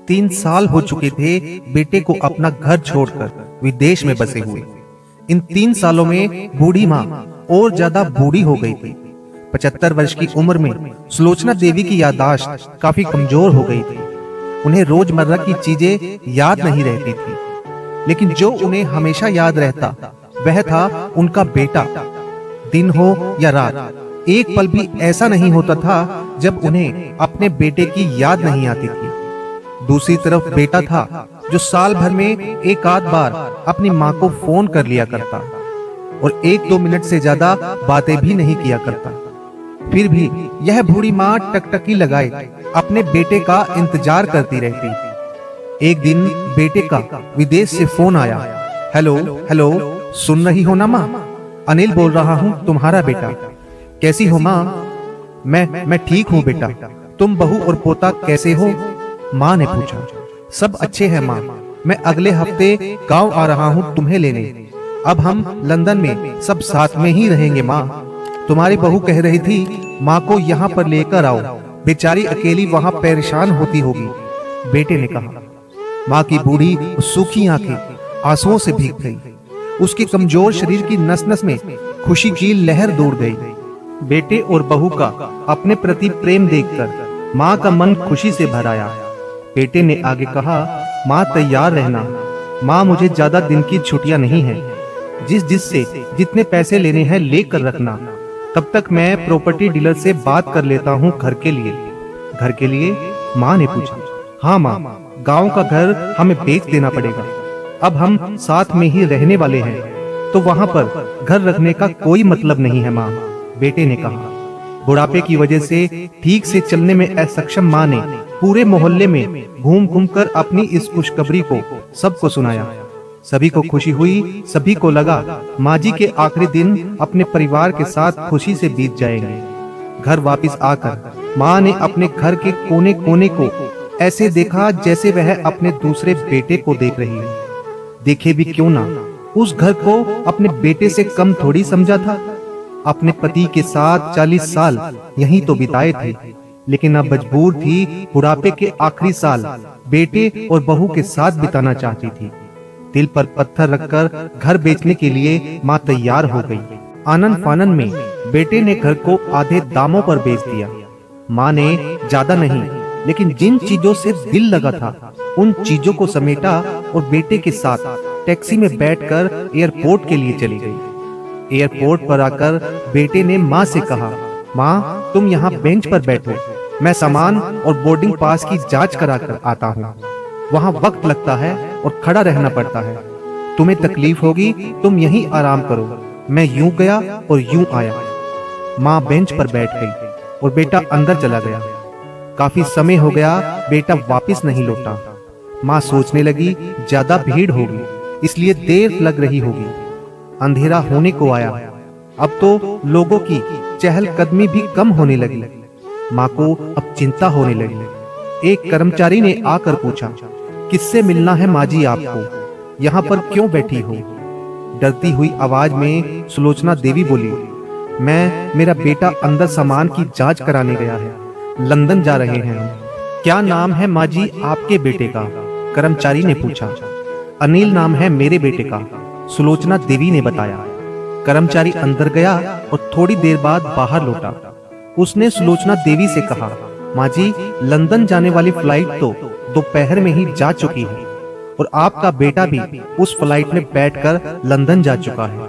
3 साल हो चुके थे बेटे को अपना घर छोड़कर विदेश में बसे हुए। इन 3 सालों में बूढ़ी माँ और ज्यादा बूढ़ी हो गई थी। 75 वर्ष की उम्र में सुलोचना देवी की याददाश्त काफी कमजोर हो गई थी। उन्हें रोजमर्रा की चीजें याद नहीं रहती थी, लेकिन जो उन्हें हमेशा याद रहता वह था उनका बेटा। दिन हो या रात, एक पल भी ऐसा नहीं होता था जब उन्हें अपने बेटे की याद नहीं आती थी। दूसरी तरफ बेटा था जो साल भर में एक आध बार अपनी माँ को फोन कर लिया करता और 1-2 मिनट से ज्यादा बातें भी नहीं किया करता। फिर भी यह बूढ़ी माँ टकटकी लगाए अपने बेटे का इंतजार करती रहती। एक दिन बेटे का विदेश से फोन आया। हेलो हेलो, सुन रही हो ना माँ? अनिल बोल रहा हूँ, तुम्हारा बेटा। कैसी हो माँ? मैं ठीक हूँ बेटा। तुम बहू और पोता कैसे हो? माँ ने पूछा। सब अच्छे हैं माँ, मैं अगले हफ्ते गांव आ रहा हूँ तुम्हें लेने। अब हम लंदन में सब साथ में ही रहेंगे माँ। तुम्हारी बहू कह रही थी माँ को यहाँ पर लेकर आओ, बेचारी अकेली वहाँ परेशान होती होगी, बेटे ने कहा। माँ की बूढ़ी सूखी आंखें आंसुओं से भीग गई। उसके कमजोर शरीर की नस नस में खुशी की लहर दौड़ गई। बेटे और बहू का अपने प्रति प्रेम देखकर माँ का मन खुशी से भर आया। बेटे ने आगे कहा, माँ तैयार रहना। माँ, मुझे ज्यादा दिन की छुट्टियां नहीं है, जिससे जितने पैसे लेने हैं लेकर रखना। तब तक मैं प्रॉपर्टी डीलर से बात कर लेता हूँ घर के लिए। घर के लिए? माँ ने पूछा। हाँ माँ, गांव का घर हमें बेच देना पड़ेगा। अब हम साथ में ही रहने वाले हैं, तो वहाँ पर घर रखने का कोई मतलब नहीं है माँ, बेटे ने कहा। बुढ़ापे की वजह से ठीक से चलने में असक्षम माँ ने पूरे मोहल्ले में घूम घूम कर अपनी इस खुशखबरी को सबको सुनाया। सभी को खुशी हुई। सभी को लगा माँ जी के आखिरी दिन अपने परिवार के साथ खुशी से बीत जाएंगे। घर वापस आकर माँ ने अपने घर के कोने कोने को ऐसे देखा जैसे वह अपने दूसरे बेटे को देख रही है। देखे भी क्यों ना, उस घर को अपने बेटे से कम थोड़ी समझा था। अपने पति के साथ 40 साल यहीं तो बिताए थे, लेकिन अब मजबूर थी बुढ़ापे के आखिरी साल बेटे और बहू के साथ बिताना चाहती थी। दिल पर पत्थर रखकर घर बेचने के लिए माँ तैयार हो गई। आनंद फानन में बेटे ने घर को आधे दामों पर बेच दिया। माँ ने ज्यादा नहीं, लेकिन जिन चीजों से दिल लगा था उन चीजों को समेटा और बेटे के साथ टैक्सी में बैठकर एयरपोर्ट के लिए चली गई। एयरपोर्ट पर आकर बेटे ने माँ से कहा, माँ तुम यहाँ बेंच पर बैठो, मैं सामान और बोर्डिंग पास की जांच करा कर आता हूँ। वहाँ वक्त लगता है और खड़ा रहना पड़ता है। तुम्हें तकलीफ होगी, तुम यहीं आराम करो। मैं यूं गया और यूं आया। माँ बेंच पर बैठ गई और बेटा अंदर चला गया। काफी समय हो गया, बेटा वापस नहीं लौटा। माँ सोचने लगी ज्यादा भीड़ होगी, इसलिए देर लग रही होगी। अंधेरा होने को आया। अब तो लोगों की चहलकदमी भी कम होने लगी। माँ को अब चिंता होने लगी। एक कर्मचारी ने आकर पूछा, किससे मिलना है माँ जी आपको? यहाँ पर क्यों बैठी हो? डरती हुई आवाज में सुलोचना देवी बोली, मेरा बेटा अंदर सामान की जांच कराने गया है, लंदन जा रहे हैं हम। क्या नाम है माँ जी आपके बेटे का? कर्मचारी ने पूछा। अनिल नाम है मेरे बेटे का, सुलोचना देवी ने बताया। कर्मचारी अंदर गया और थोड़ी देर बाद बाहर लौटा। उसने सुलोचना देवी से कहा, माँ जी लंदन जाने वाली फ्लाइट तो दोपहर में ही जा चुकी है और आपका बेटा भी उस फ्लाइट में बैठकर लंदन जा चुका है।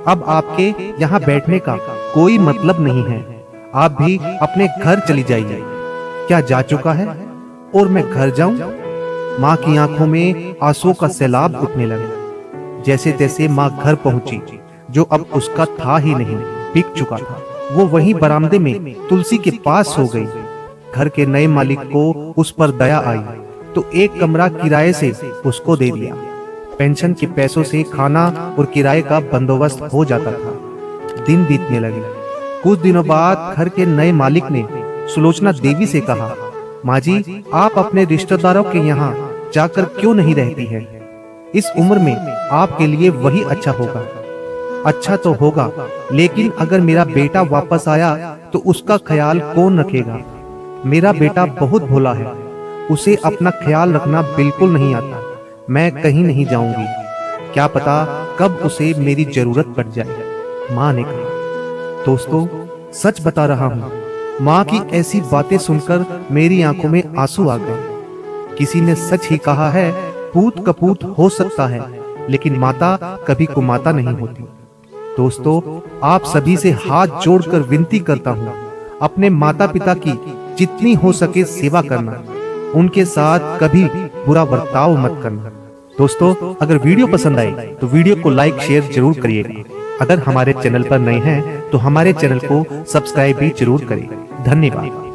अब आपके यहाँ बैठने का कोई मतलब नहीं है। आप भी अपने घर चली जाइए। क्या जा चुका है और मैं घर जाऊं? माँ की आंखों में आंसुओं का सैलाब उठने लगा। जैसे तैसे माँ घर पहुंची, जो अब उसका था ही नहीं, बिक चुका था। वो वहीं बरामदे में तुलसी के पास सो गई। घर के नए मालिक को उस पर दया आई तो एक कमरा किराए से उसको दे दिया। पेंशन के पैसों से खाना और किराए का बंदोबस्त हो जाता था। दिन बीतने लगे। कुछ दिनों बाद घर के नए मालिक ने सुलोचना देवी से कहा, माँ जी आप अपने रिश्तेदारों के यहाँ जाकर क्यों नहीं रहती है? इस उम्र में आपके लिए वही अच्छा होगा। अच्छा तो होगा, लेकिन अगर मेरा बेटा वापस आया तो उसका ख्याल कौन रखेगा? मेरा बेटा बहुत भोला है, उसे अपना ख्याल रखना बिल्कुल नहीं आता। मैं कहीं नहीं जाऊंगी, क्या पता कब उसे मेरी जरूरत पड़ जाए, माँ ने कहा। दोस्तों, सच बता रहा हूँ, माँ की ऐसी बातें सुनकर मेरी आंखों में आंसू आ गए। किसी ने सच ही कहा है, पूत कपूत हो सकता है, लेकिन माता कभी कुमाता नहीं होती। दोस्तों, आप सभी से हाथ जोड़कर विनती करता हूँ, अपने माता पिता की जितनी हो सके सेवा करना, उनके साथ कभी बुरा बर्ताव मत करना। दोस्तों, अगर वीडियो पसंद आए तो वीडियो को लाइक शेयर जरूर करिएगा। अगर हमारे चैनल पर नए हैं तो हमारे चैनल को सब्सक्राइब भी जरूर करें। धन्यवाद।